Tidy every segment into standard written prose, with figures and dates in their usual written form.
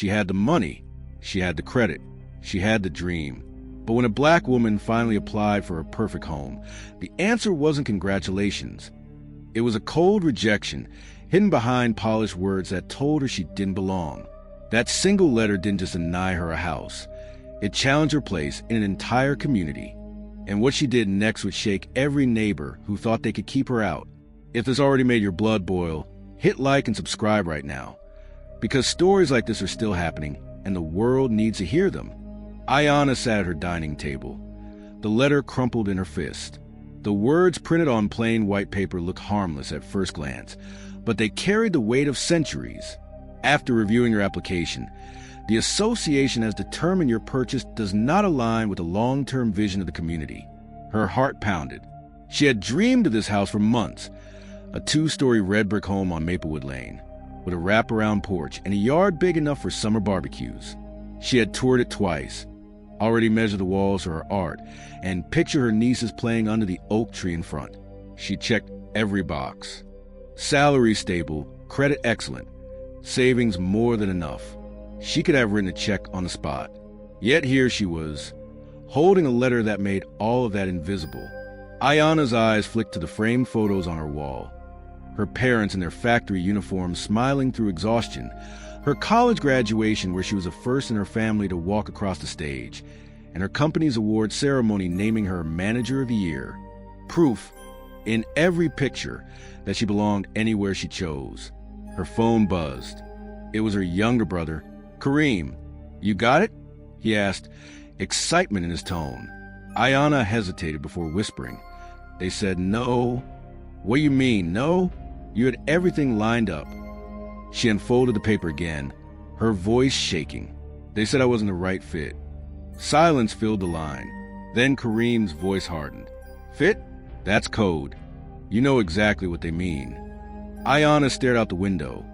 She had the money. She had the credit. She had the dream. But when a black woman finally applied for a perfect home, the answer wasn't congratulations. It was a cold rejection, hidden behind polished words that told her she didn't belong. That single letter didn't just deny her a house. It challenged her place in an entire community. And what she did next would shake every neighbor who thought they could keep her out. If this already made your blood boil, hit like and subscribe right now. Because stories like this are still happening, and the world needs to hear them. Ayanna sat at her dining table, the letter crumpled in her fist. The words printed on plain white paper looked harmless at first glance, but they carried the weight of centuries. After reviewing your application, the association has determined your purchase does not align with the long-term vision of the community. Her heart pounded. She had dreamed of this house for months, a 2-story red brick home on Maplewood Lane, with a wraparound porch and a yard big enough for summer barbecues. She had toured it twice, already measured the walls for her art, and pictured her nieces playing under the oak tree in front. She checked every box. Salary stable, credit excellent, savings more than enough. She could have written a check on the spot. Yet here she was, holding a letter that made all of that invisible. Ayanna's eyes flicked to the framed photos on her wall. Her parents in their factory uniforms smiling through exhaustion. Her college graduation where she was the first in her family to walk across the stage. And her company's award ceremony naming her Manager of the Year. Proof, in every picture, that she belonged anywhere she chose. Her phone buzzed. It was her younger brother, Kareem. "You got it?" he asked, excitement in his tone. Ayanna hesitated before whispering. "They said no." "What do you mean, no? You had everything lined up." She unfolded the paper again, her voice shaking. "They said I wasn't the right fit." Silence filled the line. Then Kareem's voice hardened. "Fit? That's code. You know exactly what they mean." Ayanna stared out the window,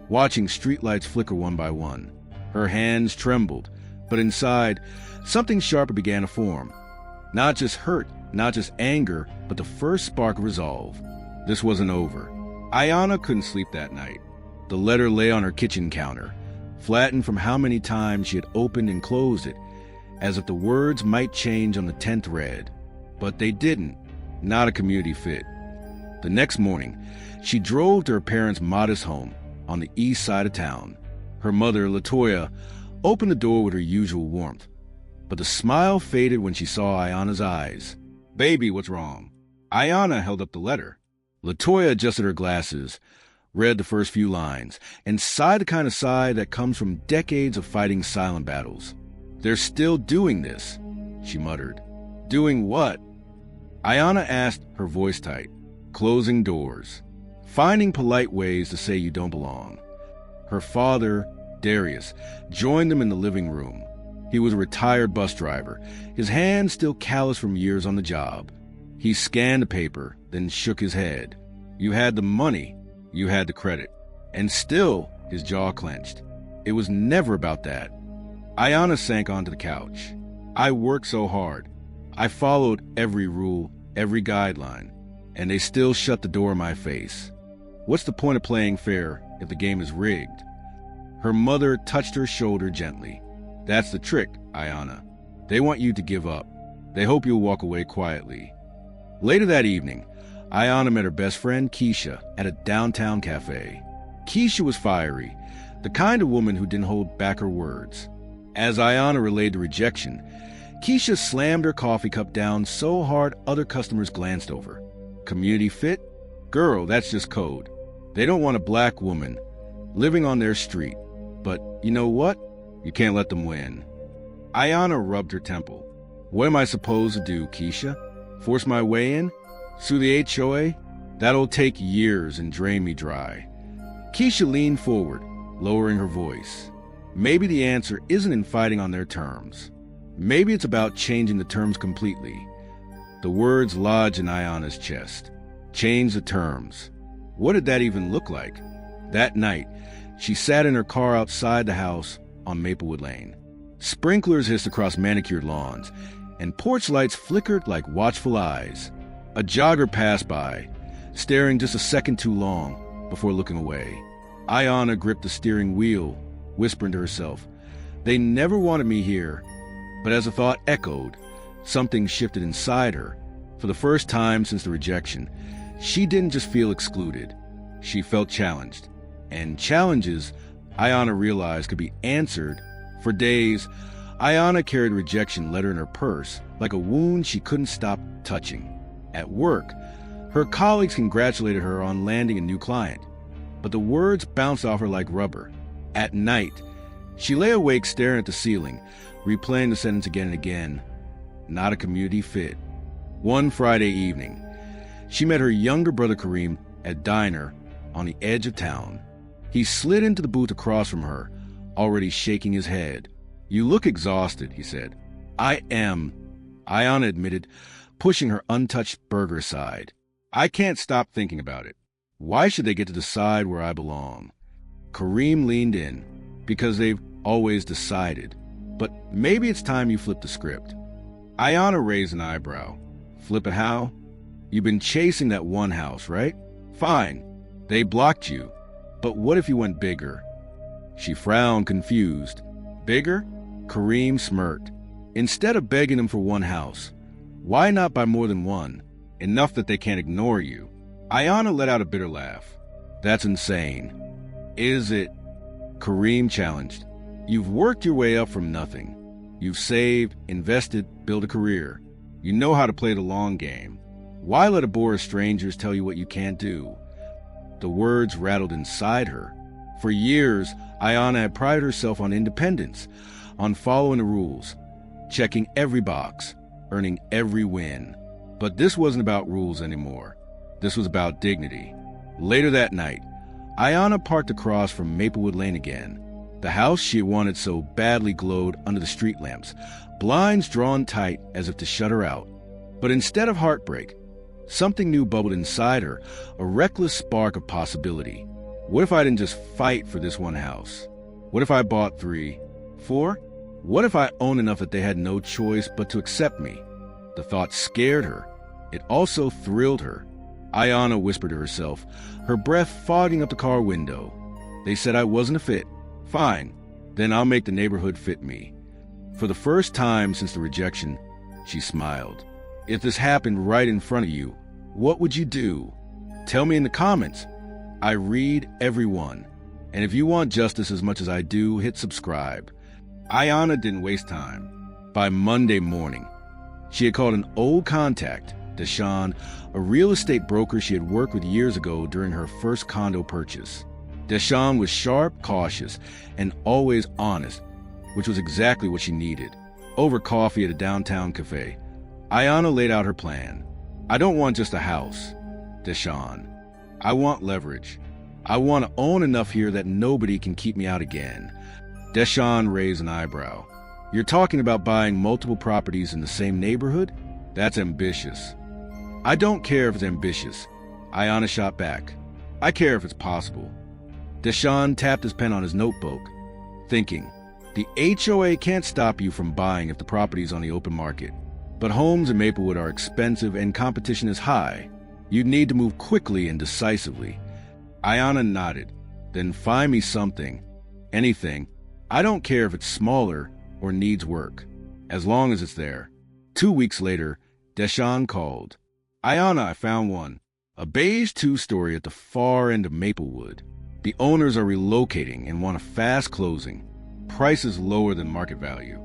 watching streetlights flicker one by one. Her hands trembled, but inside, something sharper began to form. Not just hurt, not just anger, but the first spark of resolve. This wasn't over. Ayanna couldn't sleep that night. The letter lay on her kitchen counter, flattened from how many times she had opened and closed it, as if the words might change on the 10th read. But they didn't. Not a community fit. The next morning, she drove to her parents' modest home on the east side of town. Her mother, LaToya, opened the door with her usual warmth. But the smile faded when she saw Ayanna's eyes. "Baby, what's wrong?" Ayanna held up the letter. LaToya adjusted her glasses, read the first few lines, and sighed the kind of sigh that comes from decades of fighting silent battles. "They're still doing this," she muttered. "Doing what?" Ayanna asked, her voice tight. "Closing doors. Finding polite ways to say you don't belong." Her father, Darius, joined them in the living room. He was a retired bus driver, his hands still calloused from years on the job. He scanned the paper, then shook his head. You had the money, you had the credit. And still, his jaw clenched. It was never about that. Ayanna sank onto the couch. "I worked so hard. I followed every rule, every guideline, and they still shut the door in my face. What's the point of playing fair if the game is rigged?" Her mother touched her shoulder gently. "That's the trick, Ayanna. They want you to give up. They hope you'll walk away quietly." Later that evening, Ayanna met her best friend, Keisha, at a downtown cafe. Keisha was fiery, the kind of woman who didn't hold back her words. As Ayanna relayed the rejection, Keisha slammed her coffee cup down so hard other customers glanced over. "Community fit? Girl, that's just code. They don't want a black woman living on their street. But you know what? You can't let them win." Ayanna rubbed her temple. "What am I supposed to do, Keisha? Force my way in? Sue the HOA? That'll take years and drain me dry." Keisha leaned forward, lowering her voice. "Maybe the answer isn't in fighting on their terms. Maybe it's about changing the terms completely." The words lodged in Ayanna's chest. Change the terms. What did that even look like? That night, she sat in her car outside the house on Maplewood Lane. Sprinklers hissed across manicured lawns, and porch lights flickered like watchful eyes. A jogger passed by, staring just a second too long before looking away. Ayanna gripped the steering wheel, whispering to herself. They never wanted me here. But as the thought echoed, something shifted inside her. For the first time since the rejection, she didn't just feel excluded. She felt challenged. And challenges, Ayanna realized, could be answered. For days, Ayanna carried a rejection letter in her purse, like a wound she couldn't stop touching. At work, her colleagues congratulated her on landing a new client, but the words bounced off her like rubber. At night, she lay awake staring at the ceiling, replaying the sentence again and again. Not a community fit. One Friday evening, she met her younger brother Kareem at a diner on the edge of town. He slid into the booth across from her, already shaking his head. "You look exhausted," he said. "I am," Ayanna admitted, pushing her untouched burger aside. "I can't stop thinking about it. Why should they get to decide where I belong?" Kareem leaned in, "Because they've always decided. But maybe it's time you flip the script." Ayanna raised an eyebrow. "Flip it how?" "You've been chasing that one house, right? Fine. They blocked you. But what if you went bigger?" She frowned, confused. "Bigger?" Kareem smirked. "Instead of begging them for one house, why not buy more than one? Enough that they can't ignore you." Ayanna let out a bitter laugh. "That's insane." "Is it?" Kareem challenged. "You've worked your way up from nothing. You've saved, invested, built a career. You know how to play the long game. Why let a board of strangers tell you what you can't do?" The words rattled inside her. For years, Ayanna had prided herself on independence, on following the rules, checking every box, earning every win. But this wasn't about rules anymore. This was about dignity. Later that night, Ayanna parked across from Maplewood Lane again. The house she had wanted so badly glowed under the street lamps, blinds drawn tight as if to shut her out. But instead of heartbreak, something new bubbled inside her, a reckless spark of possibility. What if I didn't just fight for this one house? What if I bought 3, 4? What if I owned enough that they had no choice but to accept me? The thought scared her. It also thrilled her. Ayanna whispered to herself, her breath fogging up the car window. "They said I wasn't a fit. Fine, then I'll make the neighborhood fit me." For the first time since the rejection, she smiled. If this happened right in front of you, what would you do? Tell me in the comments. I read every one. And if you want justice as much as I do, hit subscribe. Ayanna didn't waste time. By Monday morning, she had called an old contact, Deshawn, a real estate broker she had worked with years ago during her first condo purchase. Deshawn was sharp, cautious, and always honest, which was exactly what she needed. Over coffee at a downtown cafe, Ayanna laid out her plan. "I don't want just a house, Deshawn. I want leverage. I want to own enough here that nobody can keep me out again." Deshawn raised an eyebrow. "You're talking about buying multiple properties in the same neighborhood? That's ambitious." "I don't care if it's ambitious," Ayanna shot back. "I care if it's possible." Deshawn tapped his pen on his notebook, thinking, "The HOA can't stop you from buying if the property's on the open market. But homes in Maplewood are expensive and competition is high. You'd need to move quickly and decisively." Ayanna nodded. "Then find me something. Anything. I don't care if it's smaller or needs work, as long as it's there." 2 weeks later, Deshawn called. "Ayanna, I found one. A beige 2-story at the far end of Maplewood. The owners are relocating and want a fast closing. Prices lower than market value."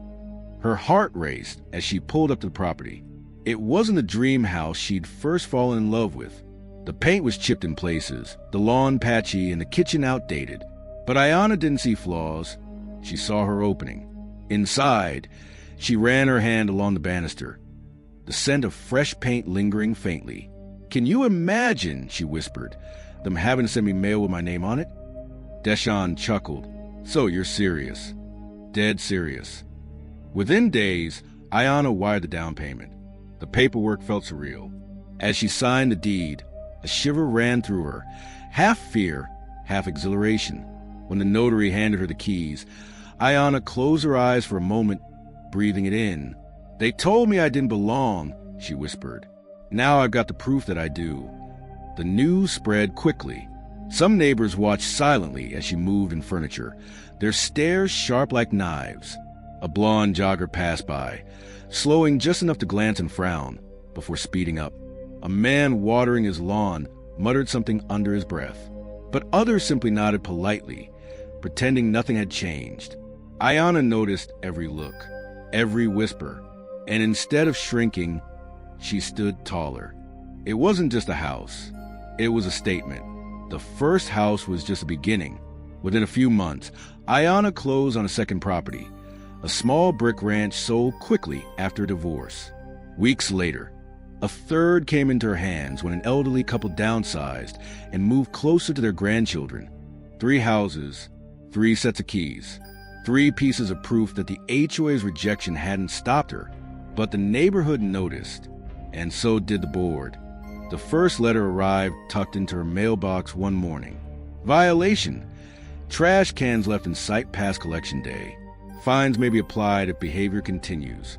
Her heart raced as she pulled up to the property. It wasn't the dream house she'd first fallen in love with. The paint was chipped in places, the lawn patchy, and the kitchen outdated. But Ayanna didn't see flaws. She saw her opening. Inside, she ran her hand along the banister, the scent of fresh paint lingering faintly. "Can you imagine," she whispered, "them having to send me mail with my name on it?" Deshawn chuckled. "So you're serious." "Dead serious." Within days, Ayanna wired the down payment. The paperwork felt surreal. As she signed the deed, a shiver ran through her, half fear, half exhilaration. When the notary handed her the keys, Ayanna closed her eyes for a moment, breathing it in. "They told me I didn't belong," she whispered. "Now I've got the proof that I do." The news spread quickly. Some neighbors watched silently as she moved in furniture, their stares sharp like knives. A blonde jogger passed by, slowing just enough to glance and frown before speeding up. A man watering his lawn muttered something under his breath, but others simply nodded politely, pretending nothing had changed. Ayanna noticed every look, every whisper, and instead of shrinking, she stood taller. It wasn't just a house. It was a statement. The first house was just a beginning. Within a few months, Ayanna closed on a second property. A small brick ranch sold quickly after a divorce. Weeks later, a third came into her hands when an elderly couple downsized and moved closer to their grandchildren. 3 houses, 3 sets of keys, 3 pieces of proof that the HOA's rejection hadn't stopped her. But the neighborhood noticed, and so did the board. The first letter arrived tucked into her mailbox one morning. Violation. Trash cans left in sight past collection day. Fines may be applied if behavior continues.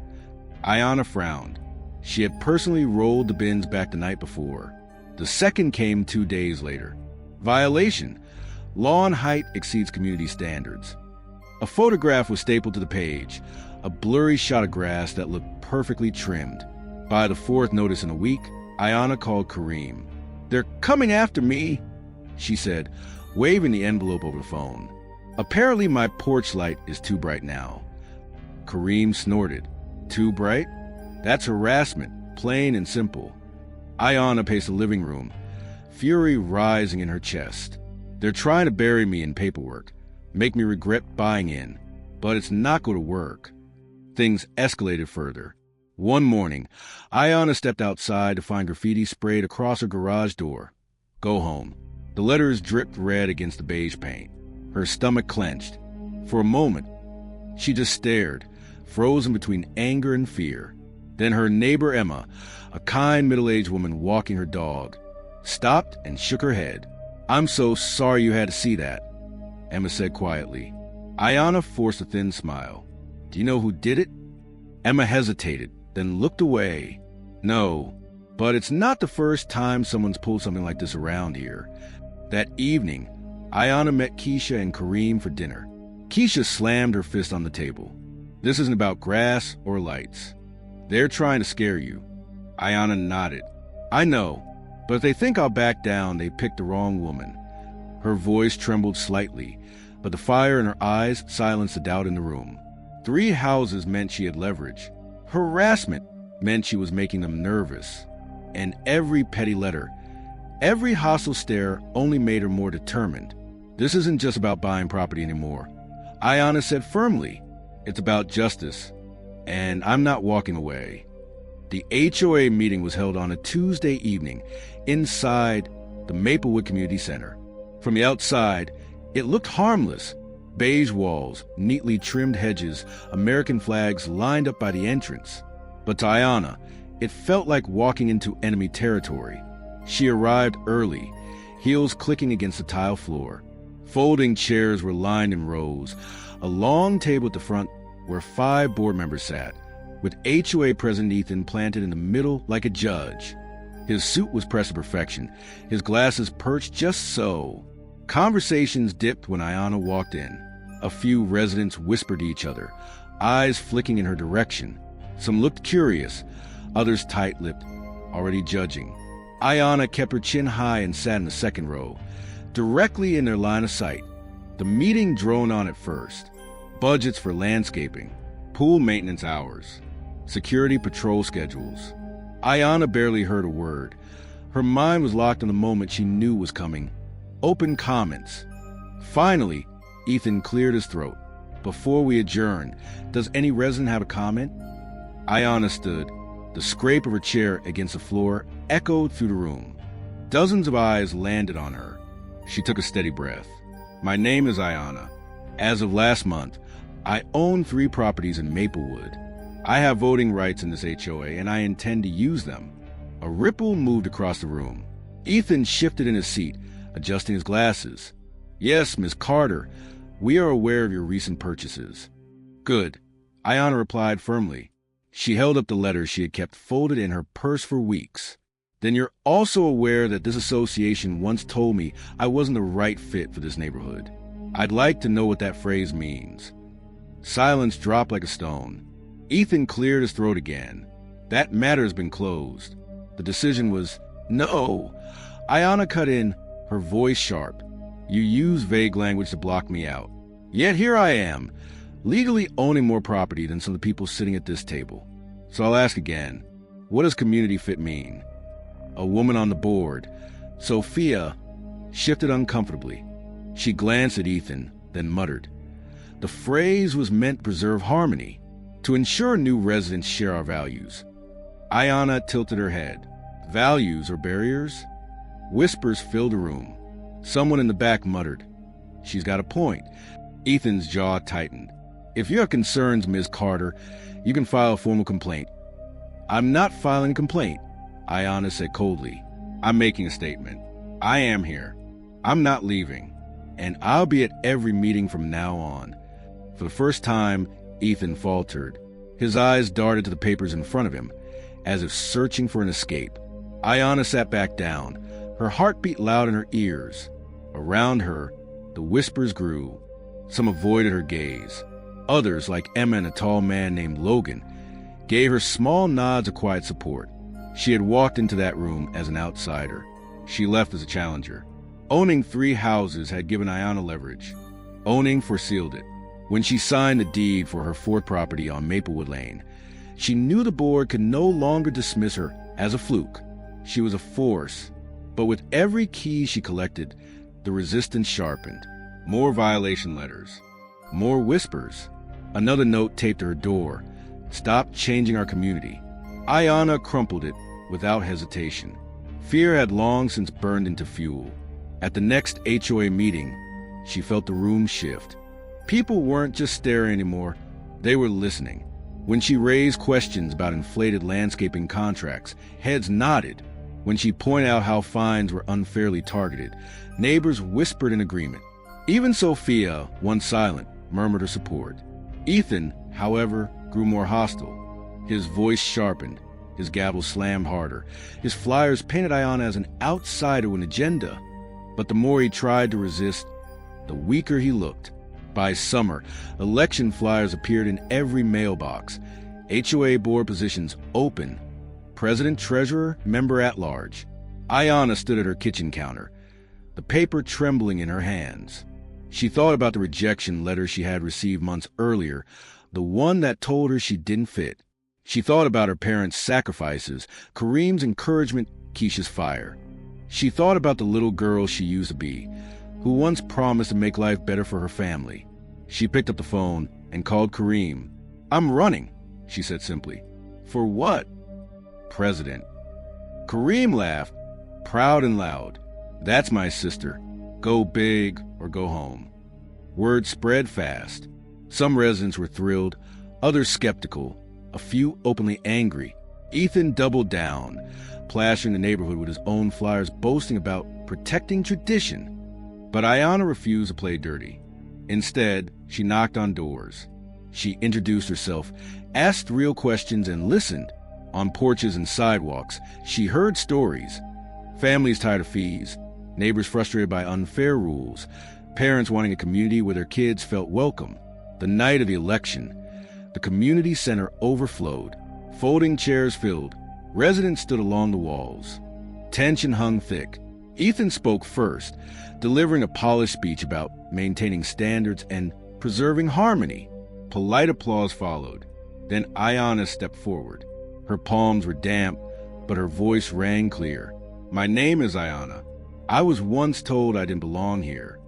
Ayanna frowned. She had personally rolled the bins back the night before. The second came 2 days later. Violation. Lawn height exceeds community standards. A photograph was stapled to the page, a blurry shot of grass that looked perfectly trimmed. By the 4th notice in a week, Ayanna called Kareem. "They're coming after me," she said, waving the envelope over the phone. "Apparently my porch light is too bright now." Kareem snorted. "Too bright? That's harassment, plain and simple." Ayanna paced the living room, fury rising in her chest. "They're trying to bury me in paperwork, make me regret buying in, but it's not going to work." Things escalated further. One morning, Ayanna stepped outside to find graffiti sprayed across her garage door. "Go home." The letters dripped red against the beige paint. Her stomach clenched. For a moment, she just stared, frozen between anger and fear. Then her neighbor Emma, a kind middle-aged woman walking her dog, stopped and shook her head. "I'm so sorry you had to see that," Emma said quietly. Ayanna forced a thin smile. "Do you know who did it?" Emma hesitated, then looked away. "No, but it's not the first time someone's pulled something like this around here." That evening, Ayanna met Keisha and Kareem for dinner. Keisha slammed her fist on the table. "This isn't about grass or lights. They're trying to scare you." Ayanna nodded. "I know, but if they think I'll back down, they picked the wrong woman." Her voice trembled slightly, but the fire in her eyes silenced the doubt in the room. 3 houses meant she had leverage. Harassment meant she was making them nervous. And every petty letter, every hostile stare only made her more determined. "This isn't just about buying property anymore," Ayanna said firmly. "It's about justice, and I'm not walking away." The HOA meeting was held on a Tuesday evening inside the Maplewood Community Center. From the outside, it looked harmless. Beige walls, neatly trimmed hedges, American flags lined up by the entrance. But to Ayanna, it felt like walking into enemy territory. She arrived early, heels clicking against the tile floor. Folding chairs were lined in rows. A long table at the front where 5 board members sat, with HOA President Ethan planted in the middle like a judge. His suit was pressed to perfection, his glasses perched just so. Conversations dipped when Ayanna walked in. A few residents whispered to each other, eyes flicking in her direction. Some looked curious, others tight-lipped, already judging. Ayanna kept her chin high and sat in the second row, directly in their line of sight. The meeting droned on at first. Budgets for landscaping, pool maintenance hours, security patrol schedules. Ayanna barely heard a word. Her mind was locked on the moment she knew was coming. Open comments. Finally, Ethan cleared his throat. "Before we adjourn, does any resident have a comment?" Ayanna stood. The scrape of her chair against the floor echoed through the room. Dozens of eyes landed on her. She took a steady breath. "My name is Ayanna. As of last month, I own 3 properties in Maplewood. I have voting rights in this HOA, and I intend to use them." A ripple moved across the room. Ethan shifted in his seat, adjusting his glasses. "Yes, Miss Carter, we are aware of your recent purchases." "Good," Ayanna replied firmly. She held up the letter she had kept folded in her purse for weeks. Then you're also aware that this association once told me I wasn't the right fit for this neighborhood. I'd like to know what that phrase means. Silence dropped like a stone. Ethan cleared his throat again. That matter has been closed. The decision was no. Ayanna cut in, her voice sharp. You use vague language to block me out. Yet here I am, legally owning more property than some of the people sitting at this table. So I'll ask again, what does community fit mean? A woman on the board, Sophia, shifted uncomfortably. She glanced at Ethan, then muttered. The phrase was meant to preserve harmony, to ensure new residents share our values. Ayanna tilted her head. Values or barriers? Whispers filled the room. Someone in the back muttered, She's got a point. Ethan's jaw tightened. If you have concerns, Ms. Carter, you can file a formal complaint. I'm not filing a complaint, Ayanna said coldly. I'm making a statement. I am here. I'm not leaving. And I'll be at every meeting from now on. For the first time, Ethan faltered. His eyes darted to the papers in front of him, as if searching for an escape. Ayanna sat back down, her heart beat loud in her ears. Around her, the whispers grew. Some avoided her gaze. Others, like Emma and a tall man named Logan, gave her small nods of quiet support. She had walked into that room as an outsider. She left as a challenger. Owning 3 houses had given Ayanna leverage. Owning foresealed it. When she signed the deed for her 4th property on Maplewood Lane, she knew the board could no longer dismiss her as a fluke. She was a force. But with every key she collected, the resistance sharpened. More violation letters. More whispers. Another note taped to her door. Stop changing our community. Ayanna crumpled it without hesitation. Fear had long since burned into fuel. At the next HOA meeting, she felt the room shift. People weren't just staring anymore, they were listening. When she raised questions about inflated landscaping contracts, heads nodded. When she pointed out how fines were unfairly targeted, neighbors whispered in agreement. Even Sophia, once silent, murmured her support. Ethan, however, grew more hostile. His voice sharpened, his gavel slammed harder. His flyers painted Ayanna as an outsider with an agenda. But the more he tried to resist, the weaker he looked. By summer, election flyers appeared in every mailbox. HOA board positions open. President, treasurer, member at large. Ayanna stood at her kitchen counter, the paper trembling in her hands. She thought about the rejection letter she had received months earlier, the one that told her she didn't fit. She thought about her parents' sacrifices, Kareem's encouragement, Keisha's fire. She thought about the little girl she used to be, who once promised to make life better for her family. She picked up the phone and called Kareem. I'm running, she said simply. For what? President. Kareem laughed, proud and loud. That's my sister. Go big or go home. Word spread fast. Some residents were thrilled, others skeptical, a few openly angry. Ethan doubled down, plastering the neighborhood with his own flyers boasting about protecting tradition. But Ayanna refused to play dirty. Instead, she knocked on doors. She introduced herself, asked real questions, and listened. On porches and sidewalks, she heard stories. Families tired of fees, neighbors frustrated by unfair rules, parents wanting a community where their kids felt welcome. The night of the election, the community center overflowed. Folding chairs filled. Residents stood along the walls. Tension hung thick. Ethan spoke first, delivering a polished speech about maintaining standards and preserving harmony. Polite applause followed. Then Ayanna stepped forward. Her palms were damp, but her voice rang clear. My name is Ayanna. I was once told I didn't belong here,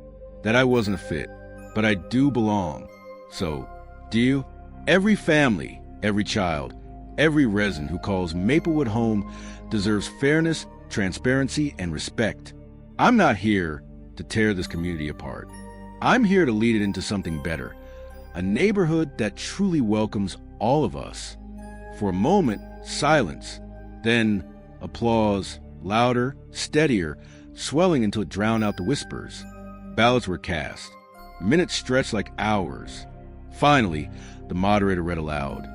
that I wasn't a fit, but I do belong. So, do you? Every family, every child, every resident who calls Maplewood home deserves fairness, transparency, and respect. I'm not here to tear this community apart. I'm here to lead it into something better, a neighborhood that truly welcomes all of us. For a moment, silence, then applause, louder, steadier, swelling until it drowned out the whispers. Ballots were cast. Minutes stretched like hours. Finally, the moderator read aloud.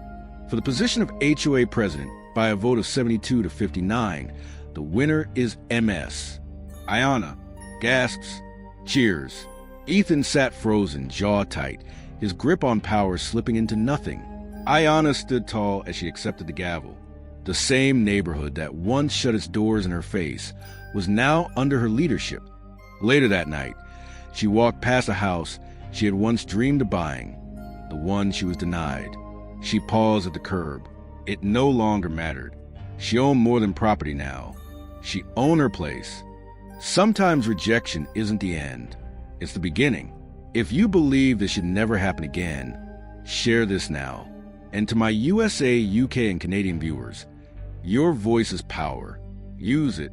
For the position of HOA president, by a vote of 72 to 59, The winner is MS. Ayana gasps. Cheers. Ethan sat frozen, jaw tight, his grip on power slipping into nothing. Ayana stood tall as she accepted the gavel. The same neighborhood that once shut its doors in her face was now under her leadership. Later that night, she walked past a house she had once dreamed of buying, the one she was denied. She paused at the curb. It no longer mattered. She owned more than property now. She owned her place. Sometimes rejection isn't the end. It's the beginning. If you believe this should never happen again, share this now. And to my USA, UK, and Canadian viewers, your voice is power. Use it.